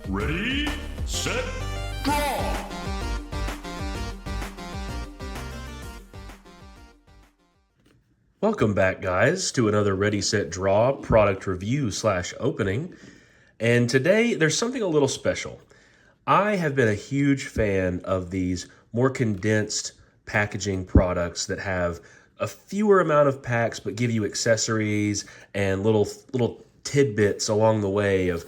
Ready, set, draw! Welcome back, guys, to another Ready, Set, Draw product review / opening. And today, there's something a little special. I have been a huge fan of these more condensed packaging products that have a fewer amount of packs but give you accessories and little tidbits along the way of,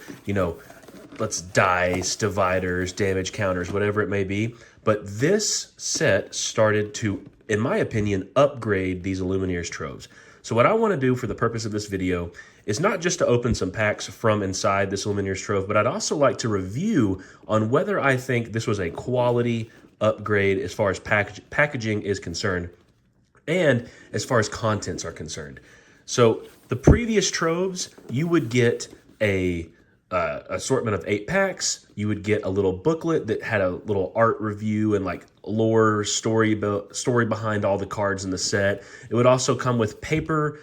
let's dice, dividers, damage counters, whatever it may be. But this set started to, in my opinion, upgrade these Illumineer's Troves. So what I want to do for the purpose of this video is not just to open some packs from inside this Illumineer's Trove, but I'd also like to review on whether I think this was a quality upgrade as far as packaging is concerned and as far as contents are concerned. So the previous Troves, you would get a assortment of 8 packs. You would get a little booklet that had a little art review and like lore story behind all the cards in the set. It would also come with paper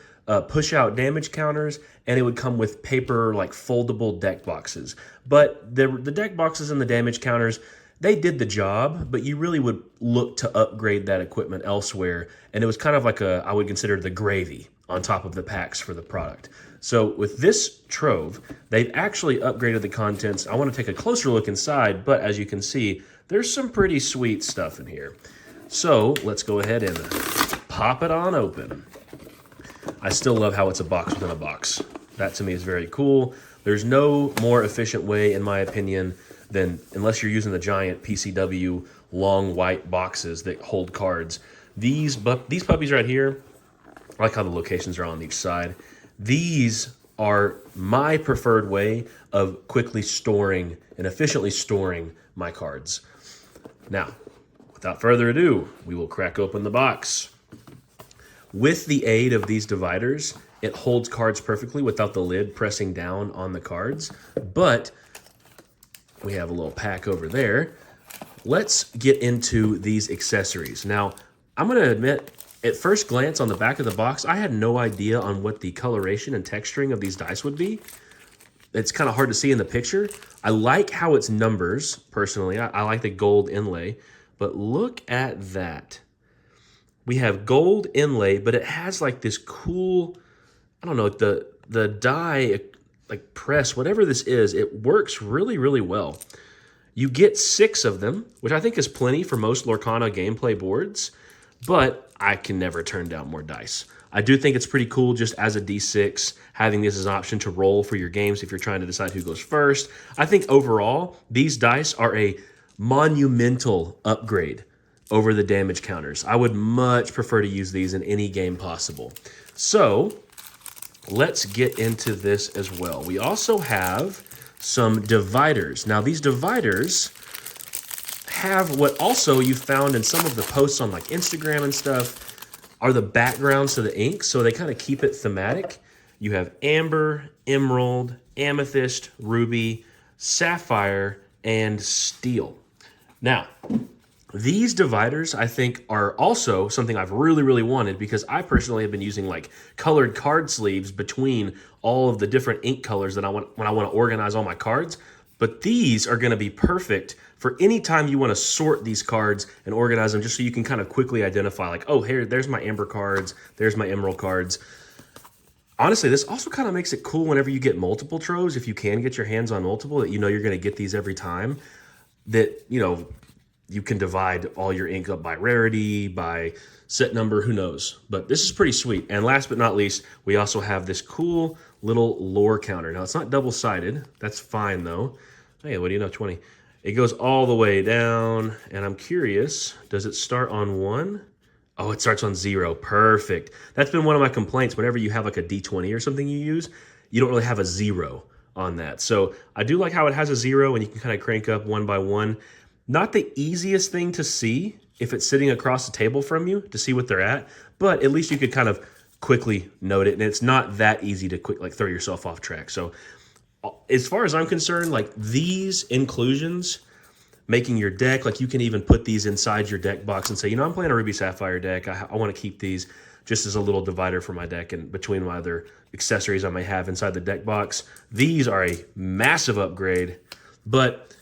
push out damage counters, and it would come with paper like foldable deck boxes. But the deck boxes and the damage counters, they did the job, but you really would look to upgrade that equipment elsewhere. And it was kind of like I would consider the gravy on top of the packs for the product. So with this Trove, they've actually upgraded the contents. I want to take a closer look inside, but as you can see, there's some pretty sweet stuff in here. So let's go ahead and pop it on open. I still love how it's a box within a box. That to me is very cool. There's no more efficient way, in my opinion, than, unless you're using the giant PCW long white boxes that hold cards. These puppies right here, I like how the locations are on each side. These are my preferred way of quickly storing and efficiently storing my cards. Now, without further ado, we will crack open the box. With the aid of these dividers, it holds cards perfectly without the lid pressing down on the cards. But we have a little pack over there. Let's get into these accessories. Now, I'm going to admit, at first glance on the back of the box, I had no idea on what the coloration and texturing of these dice would be. It's kind of hard to see in the picture. I like how it's numbers, personally. I like the gold inlay, but look at that. We have gold inlay, but it has like this cool, I don't know, the die, like press, whatever this is, it works really, really well. You get 6 of them, which I think is plenty for most Lorcana gameplay boards, but I can never turn down more dice. I do think it's pretty cool just as a D6, having this as an option to roll for your games if you're trying to decide who goes first. I think overall, these dice are a monumental upgrade over the damage counters. I would much prefer to use these in any game possible. So let's get into this as well. We also have some dividers. Now these dividers have what also you found in some of the posts on like Instagram and stuff are the backgrounds to the ink, so they kind of keep it thematic. You have amber, emerald, amethyst, ruby, sapphire, and steel. Now, these dividers, I think, are also something I've really, really wanted because I personally have been using like colored card sleeves between all of the different ink colors that I want when I want to organize all my cards. But these are going to be perfect for any time you want to sort these cards and organize them, just so you can kind of quickly identify like, oh, here, there's my amber cards, there's my emerald cards. Honestly, this also kind of makes it cool whenever you get multiple Troves, if you can get your hands on multiple, that you know you're going to get these every time, that, you can divide all your ink up by rarity, by set number, who knows. But this is pretty sweet. And last but not least, we also have this cool little lore counter. Now, it's not double-sided. That's fine, though. Hey, what do you know, 20. It goes all the way down, and I'm curious, does it start on 1? Oh, it starts on 0. Perfect. That's been one of my complaints. Whenever you have like a D20 or something you use, you don't really have a 0 on that. So I do like how it has a 0, and you can kind of crank up one by one. Not the easiest thing to see if it's sitting across the table from you to see what they're at, but at least you could kind of quickly note it, and it's not that easy to throw yourself off track. So as far as I'm concerned, like these inclusions, making your deck, like you can even put these inside your deck box and say, I'm playing a Ruby Sapphire deck. I want to keep these just as a little divider for my deck and between my other accessories I may have inside the deck box. These are a massive upgrade. But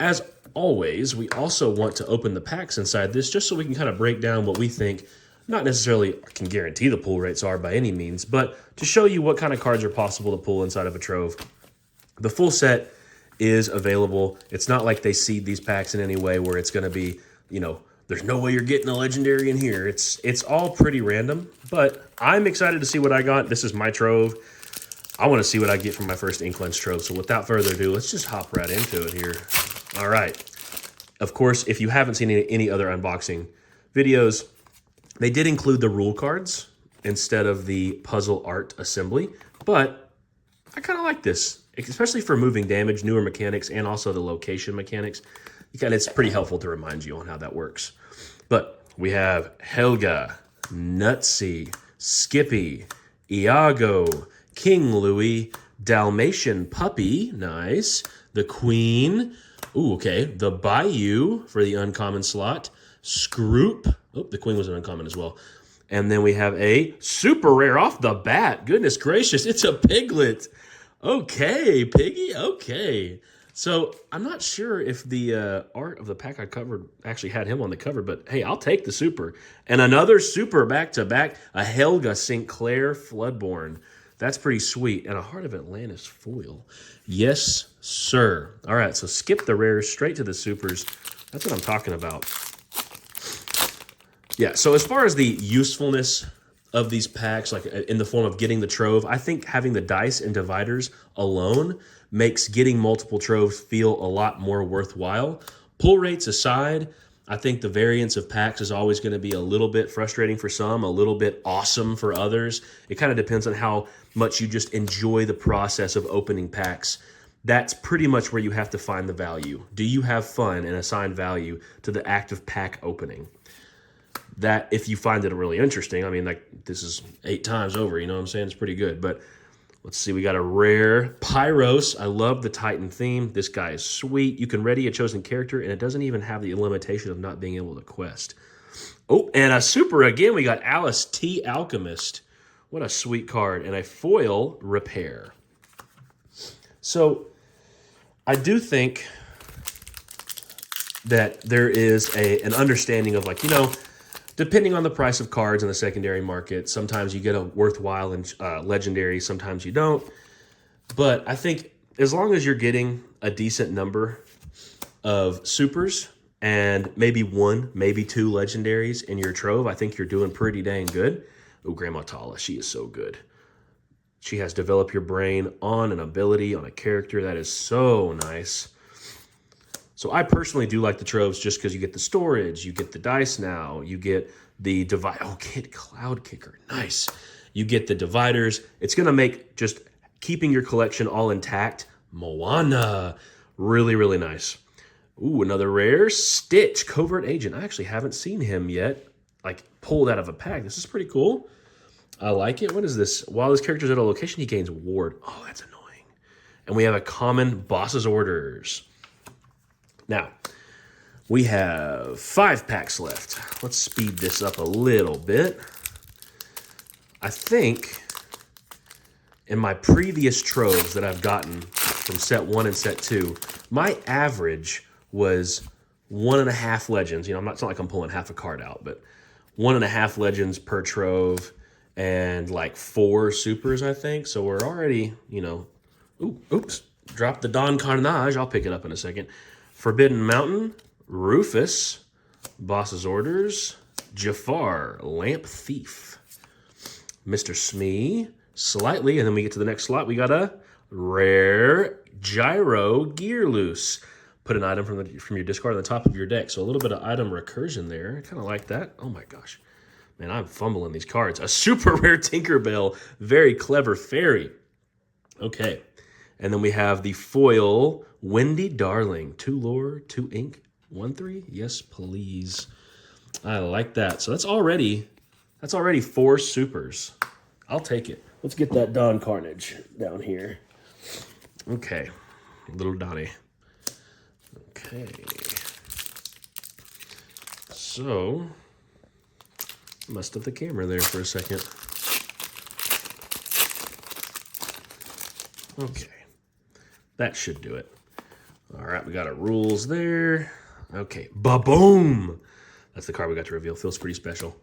as always, we also want to open the packs inside this just so we can kind of break down what we think, not necessarily can guarantee the pull rates are by any means, but to show you what kind of cards are possible to pull inside of a Trove. The full set is available. It's not like they seed these packs in any way where it's going to be, you know, there's no way you're getting a legendary in here. It's all pretty random, but I'm excited to see what I got. This is my Trove. I want to see what I get from my first Inklands Trove. So without further ado, let's just hop right into it here. All right. Of course, if you haven't seen any other unboxing videos, they did include the rule cards instead of the puzzle art assembly, but I kind of like this, especially for moving damage, newer mechanics, and also the location mechanics. It's pretty helpful to remind you on how that works. But we have Helga, Nutsy, Skippy, Iago, King Louis, Dalmatian Puppy, nice, the Queen, ooh, okay, the Bayou for the uncommon slot, Scroop, oh, the Queen was an uncommon as well. And then we have a super rare off the bat. Goodness gracious, it's a Piglet. Okay, Piggy, okay. So I'm not sure if the art of the pack I covered actually had him on the cover, but hey, I'll take the super. And another super back-to-back, a Helga Sinclair Floodborn. That's pretty sweet. And a Heart of Atlantis foil. Yes, sir. All right, so skip the rares, straight to the supers. That's what I'm talking about. Yeah, so as far as the usefulness of these packs, like in the form of getting the Trove, I think having the dice and dividers alone makes getting multiple Troves feel a lot more worthwhile. Pull rates aside, I think the variance of packs is always going to be a little bit frustrating for some, a little bit awesome for others. It kind of depends on how much you just enjoy the process of opening packs. That's pretty much where you have to find the value. Do you have fun and assign value to the act of pack opening? That, if you find it really interesting, I mean, like, this is 8 times over, you know what I'm saying? It's pretty good. But let's see, we got a rare Pyros. I love the Titan theme. This guy is sweet. You can ready a chosen character, and it doesn't even have the limitation of not being able to quest. Oh, and a super again. We got Alice T. Alchemist. What a sweet card. And a foil Repair. So I do think that there is an understanding of, like, you know, depending on the price of cards in the secondary market, sometimes you get a worthwhile and legendary, sometimes you don't. But I think as long as you're getting a decent number of supers and maybe 1, maybe 2 legendaries in your Trove, I think you're doing pretty dang good. Oh, Grandma Tala, she is so good. She has Develop Your Brain on an ability, on a character. That is so nice. So I personally do like the Troves just because you get the storage, you get the dice now, you get the divide. Oh, get Cloud Kicker, nice. You get the dividers. It's going to make just keeping your collection all intact. Moana, really, really nice. Ooh, another rare Stitch, Covert Agent. I actually haven't seen him yet, like pulled out of a pack. This is pretty cool. I like it. What is this? While this character is at a location, he gains Ward. Oh, that's annoying. And we have a common Boss's Orders. Now, we have 5 packs left. Let's speed this up a little bit. I think in my previous Troves that I've gotten from set 1 and set 2, my average was 1.5 legends. You know, it's not like I'm pulling half a card out, but 1.5 legends per Trove and like 4 supers, I think. So we're already, you know, oops, drop the Don Carnage. I'll pick it up in a second. Forbidden Mountain, Rufus, Boss's Orders, Jafar, Lamp Thief, Mr. Smee, Slightly, and then we get to the next slot. We got a rare Gyro Gear Loose. Put an item from your discard on the top of your deck. So a little bit of item recursion there. I kind of like that. Oh my gosh. Man, I'm fumbling these cards. A super rare Tinkerbell, very clever fairy. Okay. And then we have the foil Wendy Darling. 2 lore, 2 ink, 1/3. Yes, please. I like that. So that's already 4 supers. I'll take it. Let's get that Don Carnage down here. Okay. Little Donnie. Okay. So, messed up the camera there for a second. Okay. That should do it. All right, we got our rules there. Okay, ba-boom. That's the card we got to reveal. Feels pretty special.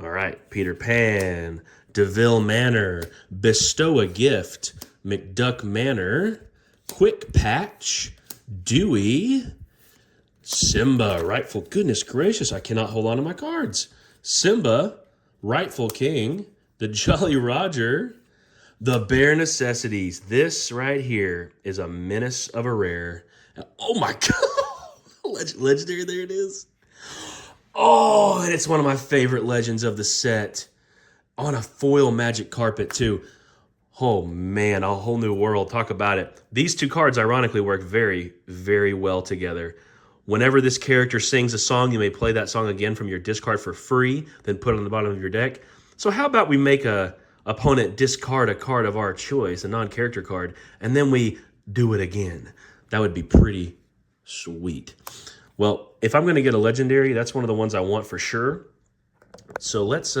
All right, Peter Pan, DeVille Manor, Bestow a Gift, McDuck Manor, Quick Patch, Dewey, Simba, Rightful, goodness gracious, I cannot hold on to my cards. Simba, Rightful King, the Jolly Roger, the Bare Necessities. This right here is a menace of a rare. Oh my God, legendary, there it is. Oh, and it's one of my favorite legends of the set. On a foil magic carpet too. Oh man, a whole new world. Talk about it. These two cards ironically work very, very well together. Whenever this character sings a song, you may play that song again from your discard for free, then put it on the bottom of your deck. So how about we make a opponent discard a card of our choice, a non-character card, and then we do it again. That would be pretty sweet. Well, if I'm going to get a legendary, that's one of the ones I want for sure. So let's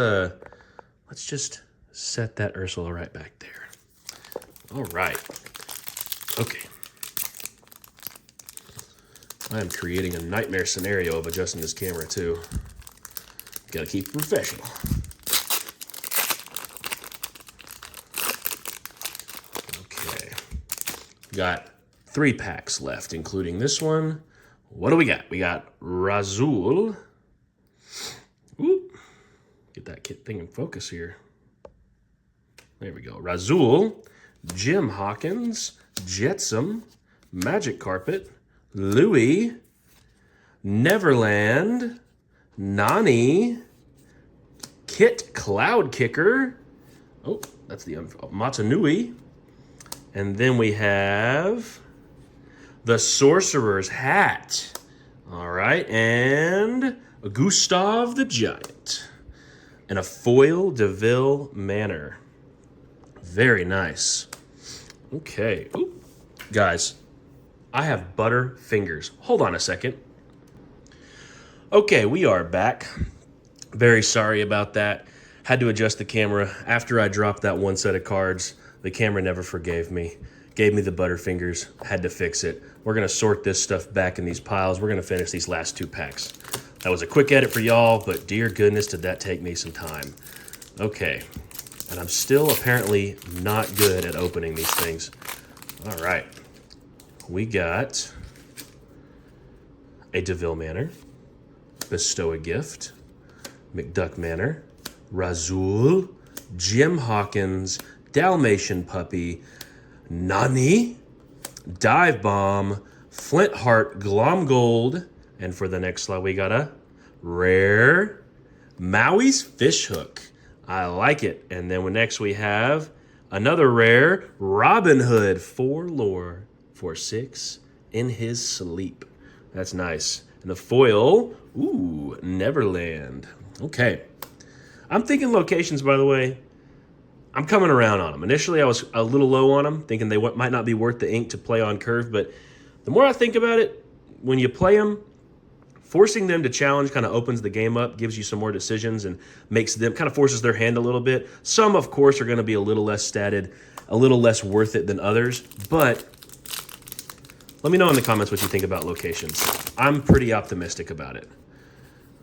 just set that Ursula right back there. All right. Okay. I am creating a nightmare scenario of adjusting this camera too. Got to keep it professional. Okay. Got 3 packs left, including this one. What do we got? We got Razul. Ooh. Get that thing in focus here. There we go. Razul, Jim Hawkins, Jetsam, Magic Carpet, Louie, Neverland, Nani, Kit Cloud Kicker. Oh, that's the Matanui. And then we have the Sorcerer's Hat. All right, and Gustav the Giant. And a foil DeVille Manor. Very nice. Okay. Ooh. Guys, I have butter fingers. Hold on a second. Okay, we are back. Very sorry about that. Had to adjust the camera. After I dropped that one set of cards, the camera never forgave me. Gave me the butter fingers. Had to fix it. We're going to sort this stuff back in these piles. We're going to finish these last 2 packs. That was a quick edit for y'all, but dear goodness, did that take me some time. Okay. And I'm still apparently not good at opening these things. All right. We got a DeVille Manor, Bestow a Gift, McDuck Manor, Razul, Jim Hawkins, Dalmatian Puppy, Nani, Dive Bomb, Flint Heart, Glom Gold, and for the next slot we got a rare Maui's Fish Hook. I like it. And then next we have another rare Robin Hood, 4 lore for 6 in his sleep. That's nice. And the foil, ooh, Neverland. Okay. I'm thinking locations, by the way. I'm coming around on them. Initially, I was a little low on them, thinking they might not be worth the ink to play on curve. But the more I think about it, when you play them, forcing them to challenge kind of opens the game up, gives you some more decisions, and makes them kind of forces their hand a little bit. Some, of course, are going to be a little less statted, a little less worth it than others. But let me know in the comments what you think about locations. I'm pretty optimistic about it.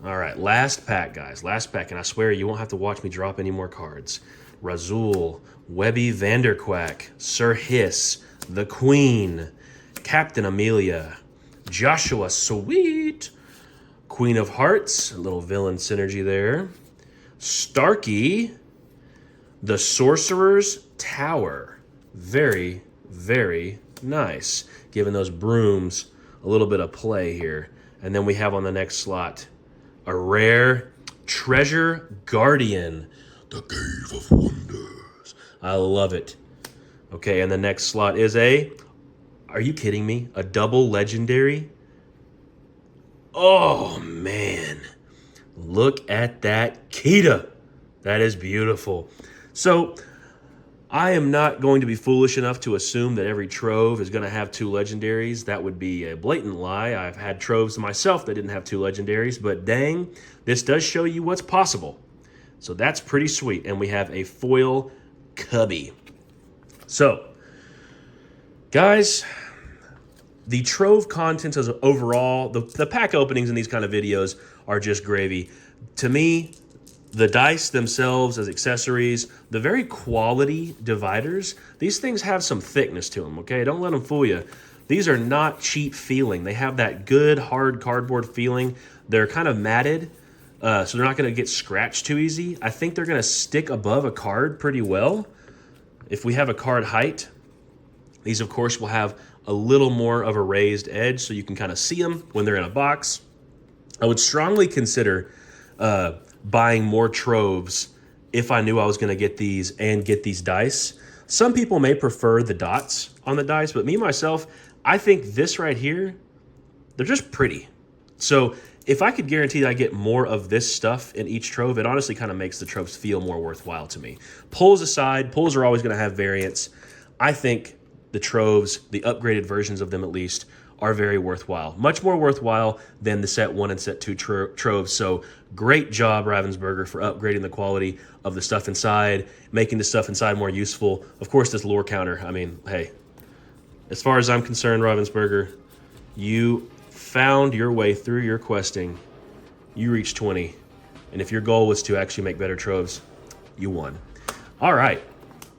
All right, last pack, guys. Last pack, and I swear you won't have to watch me drop any more cards. Razul, Webby Vanderquack, Sir Hiss, The Queen, Captain Amelia, Joshua Sweet, Queen of Hearts, a little villain synergy there, Starkey, The Sorcerer's Tower. Very, very nice. Giving those brooms a little bit of play here. And then we have on the next slot a rare Treasure Guardian, the Cave of Wonders. I love it. Okay, and the next slot is are you kidding me? A double legendary? Oh, man. Look at that Kita. That is beautiful. So, I am not going to be foolish enough to assume that every Trove is going to have 2 legendaries. That would be a blatant lie. I've had Troves myself that didn't have 2 legendaries, but dang, this does show you what's possible. So that's pretty sweet. And we have a foil Cubby. So, guys, The Trove content as overall, the pack openings in these kind of videos are just gravy. To me, the dice themselves as accessories, the very quality dividers, these things have some thickness to them, okay? Don't let them fool you. These are not cheap feeling. They have that good hard cardboard feeling. They're kind of matted, so they're not going to get scratched too easy. I think they're going to stick above a card pretty well. If we have a card height, these of course will have a little more of a raised edge so you can kind of see them when they're in a box. I would strongly consider buying more Troves if I knew I was going to get these and get these dice. Some people may prefer the dots on the dice, but me, myself, I think this right here, they're just pretty. So if I could guarantee that I get more of this stuff in each Trove, it honestly kind of makes the Troves feel more worthwhile to me. Pulls aside, pulls are always going to have variants. I think the Troves, the upgraded versions of them at least, are very worthwhile. Much more worthwhile than the set 1 and set 2 Troves. So great job, Ravensburger, for upgrading the quality of the stuff inside, making the stuff inside more useful. Of course, this lore counter, I mean, hey, as far as I'm concerned, Ravensburger, you found your way through your questing. You reached 20. And if your goal was to actually make better Troves, you won. All right.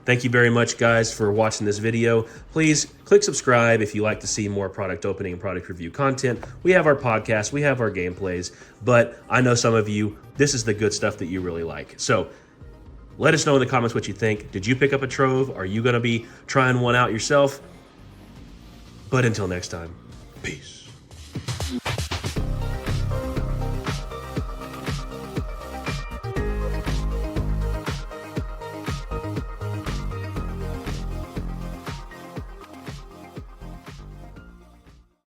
Thank you very much, guys, for watching this video. Please click subscribe if you like to see more product opening and product review content. We have our podcast, we have our gameplays, but I know some of you, this is the good stuff that you really like. So let us know in the comments what you think. Did you pick up a Trove? Are you going to be trying one out yourself? But until next time, peace.